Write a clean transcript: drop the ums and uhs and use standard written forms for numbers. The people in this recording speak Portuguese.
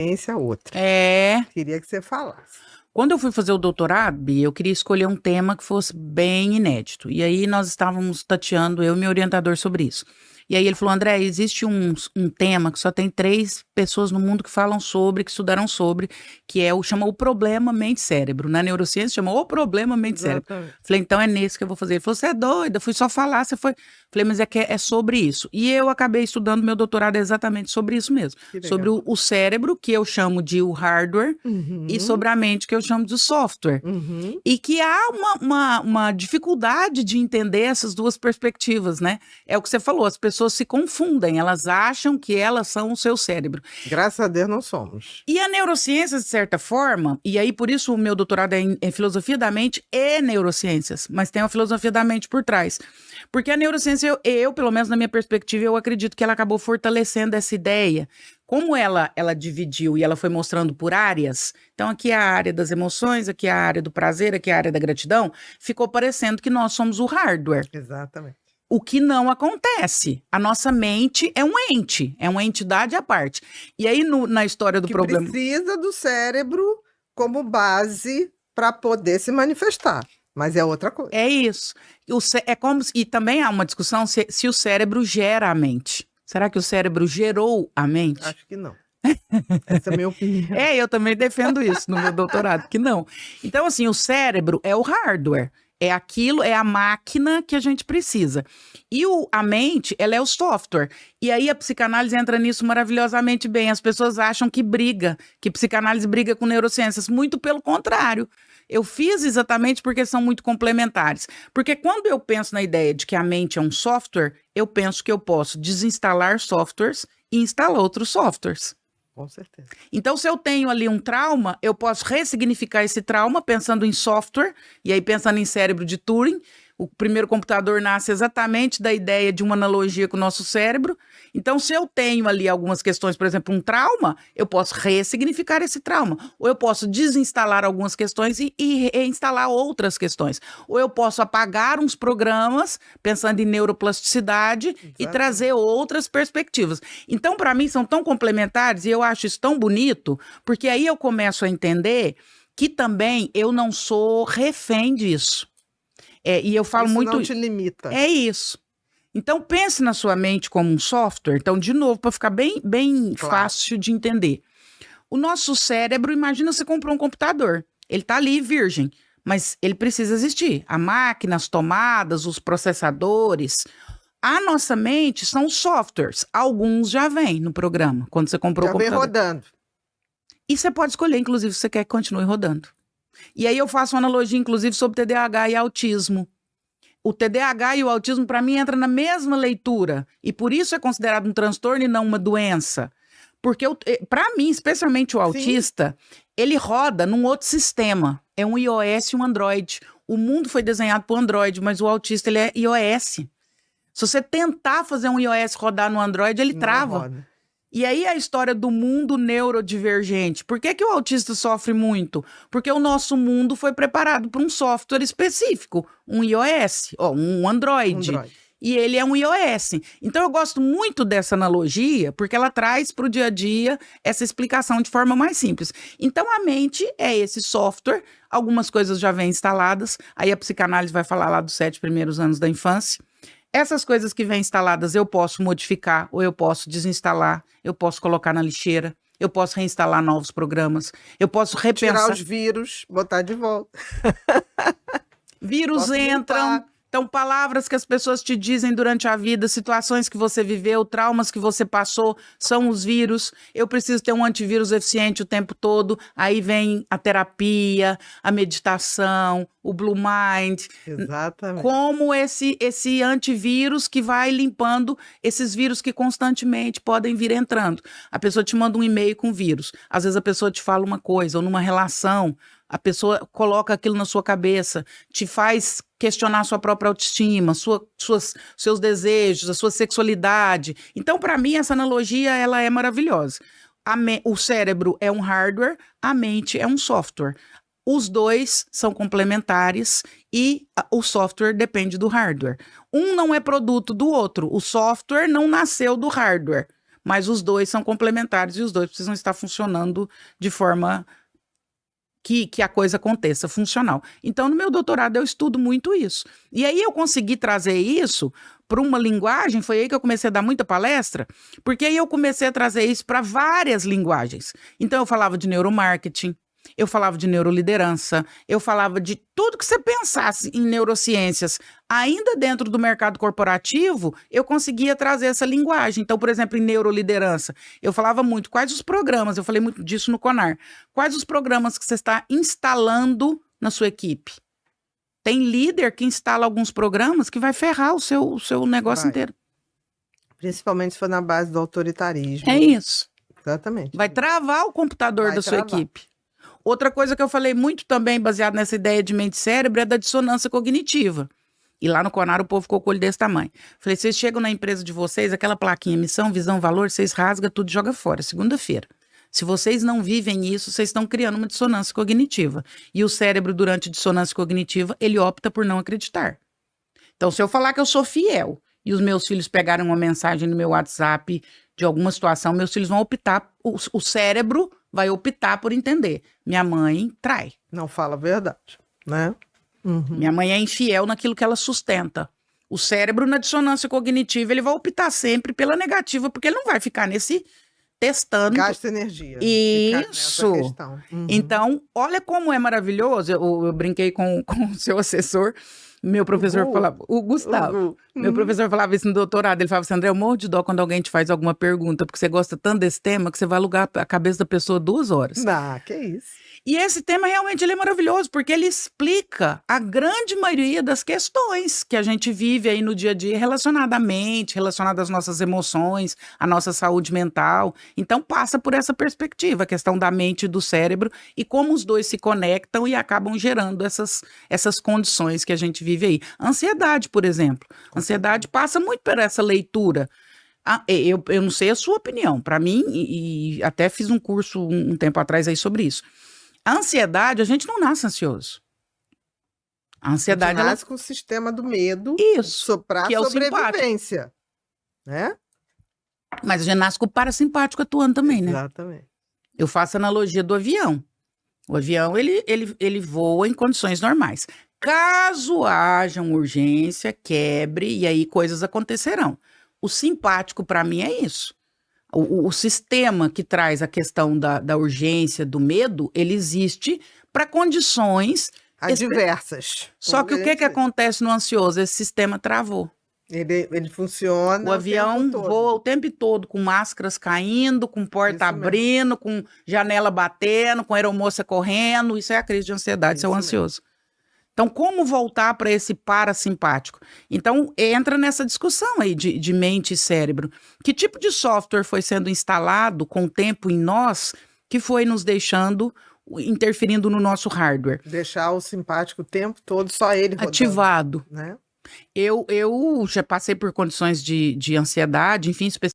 Ciência outra. É. Queria que você falasse. Quando eu fui fazer o doutorado, Bia, eu queria escolher um tema que fosse bem inédito. E aí nós estávamos tateando, eu e meu orientador, sobre isso. E aí ele falou, André, existe um tema que só tem 3 pessoas no mundo que falam sobre, que estudaram sobre, que chama o problema mente-cérebro. Na neurociência chama o problema mente-cérebro. Exatamente. Falei, então é nesse que eu vou fazer. Ele falou, você é doida, fui só falar, você foi... Falei, mas é sobre isso. E eu acabei estudando, meu doutorado é exatamente sobre isso mesmo. Que legal. Sobre o cérebro, que eu chamo de o hardware, e sobre a mente, que eu chamo de software. E que há uma dificuldade de entender essas duas perspectivas, né? É o que você falou, as pessoas se confundem, elas acham que elas são o seu cérebro. Graças a Deus não somos. E a neurociência, de certa forma, e aí por isso o meu doutorado é em filosofia da mente e neurociências, mas tem a filosofia da mente por trás. Porque a neurociência, eu, pelo menos na minha perspectiva, eu acredito que ela acabou fortalecendo essa ideia. Como ela dividiu e ela foi mostrando por áreas, então aqui é a área das emoções, aqui é a área do prazer, aqui é a área da gratidão, ficou parecendo que nós somos o hardware. Exatamente. O que não acontece. A nossa mente é um ente, é uma entidade à parte. E aí, na história do Que problema... precisa do cérebro como base para poder se manifestar. Mas é outra coisa. É isso. É como e também há uma discussão se o cérebro gera a mente. Será que o cérebro gerou a mente? Acho que não. Essa é a minha opinião. Eu também defendo isso no meu doutorado, que não. Então, assim, o cérebro é o hardware. É aquilo, é a máquina que a gente precisa. E a mente, ela é o software. E aí a psicanálise entra nisso maravilhosamente bem. As pessoas acham que psicanálise briga com neurociências. Muito pelo contrário. Eu fiz exatamente porque são muito complementares. Porque quando eu penso na ideia de que a mente é um software, eu penso que eu posso desinstalar softwares e instalar outros softwares. Com certeza. Então, se eu tenho ali um trauma, eu posso ressignificar esse trauma pensando em software, e aí pensando em cérebro de Turing. O primeiro computador nasce exatamente da ideia de uma analogia com o nosso cérebro. Então, se eu tenho ali algumas questões, por exemplo, um trauma, eu posso ressignificar esse trauma. Ou eu posso desinstalar algumas questões e reinstalar outras questões. Ou eu posso apagar uns programas, pensando em neuroplasticidade, e trazer outras perspectivas. Então, para mim, são tão complementares, e eu acho isso tão bonito, porque aí eu começo a entender que também eu não sou refém disso. E eu falo isso muito... não te limita. É isso. Então, pense na sua mente como um software. Então, de novo, para ficar bem claro, fácil de entender. O nosso cérebro, imagina você comprou um computador. Ele está ali, virgem, mas ele precisa existir. A máquina, as tomadas, os processadores. A nossa mente são softwares. Alguns já vêm no programa, quando você comprou o computador. Já vem rodando. E você pode escolher, inclusive, se você quer que continue rodando. E aí eu faço uma analogia, inclusive, sobre TDAH e autismo. O TDAH e o autismo, para mim, entram na mesma leitura. E por isso é considerado um transtorno e não uma doença. Porque, para mim, especialmente o autista, ele roda num outro sistema. É um iOS e um Android. O mundo foi desenhado por Android, mas o autista, ele é iOS. Se você tentar fazer um iOS rodar no Android, ele trava. Roda. E aí a história do mundo neurodivergente. Por que o autista sofre muito? Porque o nosso mundo foi preparado para um software específico, um iOS, um Android. E ele é um iOS. Então eu gosto muito dessa analogia, porque ela traz para o dia a dia essa explicação de forma mais simples. Então a mente é esse software, algumas coisas já vêm instaladas, aí a psicanálise vai falar lá dos 7 primeiros anos da infância. Essas coisas que vêm instaladas eu posso modificar, ou eu posso desinstalar, eu posso colocar na lixeira, eu posso reinstalar novos programas, eu posso repensar... Tirar os vírus, botar de volta. Vírus entram... Então, palavras que as pessoas te dizem durante a vida, situações que você viveu, traumas que você passou, são os vírus. Eu preciso ter um antivírus eficiente o tempo todo. Aí vem a terapia, a meditação, o Blue Mind. Exatamente. Como esse antivírus que vai limpando esses vírus que constantemente podem vir entrando. A pessoa te manda um e-mail com vírus. Às vezes a pessoa te fala uma coisa, ou numa relação, a pessoa coloca aquilo na sua cabeça, te faz questionar sua própria autoestima, seus desejos, a sua sexualidade. Então, para mim, essa analogia ela é maravilhosa. O cérebro é um hardware, a mente é um software. Os dois são complementares e o software depende do hardware. Um não é produto do outro. O software não nasceu do hardware, mas os dois são complementares e os dois precisam estar funcionando de forma que a coisa aconteça, funcional. Então, no meu doutorado, eu estudo muito isso. E aí eu consegui trazer isso para uma linguagem, foi aí que eu comecei a dar muita palestra, porque aí eu comecei a trazer isso para várias linguagens. Então, eu falava de neuromarketing, eu falava de neuroliderança, eu falava de tudo que você pensasse em neurociências. Ainda dentro do mercado corporativo, eu conseguia trazer essa linguagem. Então, por exemplo, em neuroliderança, eu falava muito quais os programas, eu falei muito disso no CONAR, quais os programas que você está instalando na sua equipe. Tem líder que instala alguns programas que vai ferrar o seu negócio inteiro. Principalmente se for na base do autoritarismo. É isso. Exatamente. Vai travar o computador da sua equipe. Outra coisa que eu falei muito também, baseado nessa ideia de mente e cérebro, é da dissonância cognitiva. E lá no CONAR o povo ficou com o olho desse tamanho. Falei, vocês chegam na empresa de vocês, aquela plaquinha, missão, visão, valor, vocês rasgam tudo e jogam fora, segunda-feira. Se vocês não vivem isso, vocês estão criando uma dissonância cognitiva. E o cérebro, durante a dissonância cognitiva, ele opta por não acreditar. Então, se eu falar que eu sou fiel e os meus filhos pegarem uma mensagem no meu WhatsApp de alguma situação, meus filhos vão optar, o cérebro vai optar por entender. Minha mãe trai. Não fala a verdade, né? Uhum. Minha mãe é infiel naquilo que ela sustenta. O cérebro, na dissonância cognitiva, ele vai optar sempre pela negativa, porque ele não vai ficar nesse testando. Gasta energia. Isso. Uhum. Então, olha como é maravilhoso. Eu brinquei com o seu assessor. Meu professor falava, o Gustavo, meu professor falava isso no doutorado, ele falava assim, André, eu morro de dó quando alguém te faz alguma pergunta, porque você gosta tanto desse tema que você vai alugar a cabeça da pessoa 2 horas. Ah, que isso. E esse tema realmente ele é maravilhoso, porque ele explica a grande maioria das questões que a gente vive aí no dia a dia relacionada à mente, relacionada às nossas emoções, à nossa saúde mental. Então passa por essa perspectiva, a questão da mente e do cérebro e como os dois se conectam e acabam gerando essas condições que a gente vive aí. Ansiedade, por exemplo. Ansiedade passa muito por essa leitura. Eu não sei a sua opinião, para mim, e até fiz um curso um tempo atrás aí sobre isso. A ansiedade, a gente não nasce ansioso. A ansiedade, a gente nasce com o sistema do medo. Isso, para que é o sobrevivência. Né? Mas a gente nasce com o parasimpático atuando também, né? Exatamente. Eu faço a analogia do avião. O avião, ele voa em condições normais. Caso haja uma urgência, quebre, e aí coisas acontecerão. O simpático, para mim, é isso. O sistema que traz a questão da urgência, do medo, ele existe para condições adversas. Só que o que acontece no ansioso? Esse sistema travou. Ele funciona. O avião voa o tempo todo com máscaras caindo, com porta abrindo, com janela batendo, com aeromoça correndo. Isso é a crise de ansiedade, isso é o ansioso. Então, como voltar para esse parasimpático? Então, entra nessa discussão aí de mente e cérebro. Que tipo de software foi sendo instalado com o tempo em nós que foi nos deixando, interferindo no nosso hardware? Deixar o simpático o tempo todo, só ele rodando, ativado. Né? Eu já passei por condições de ansiedade, enfim,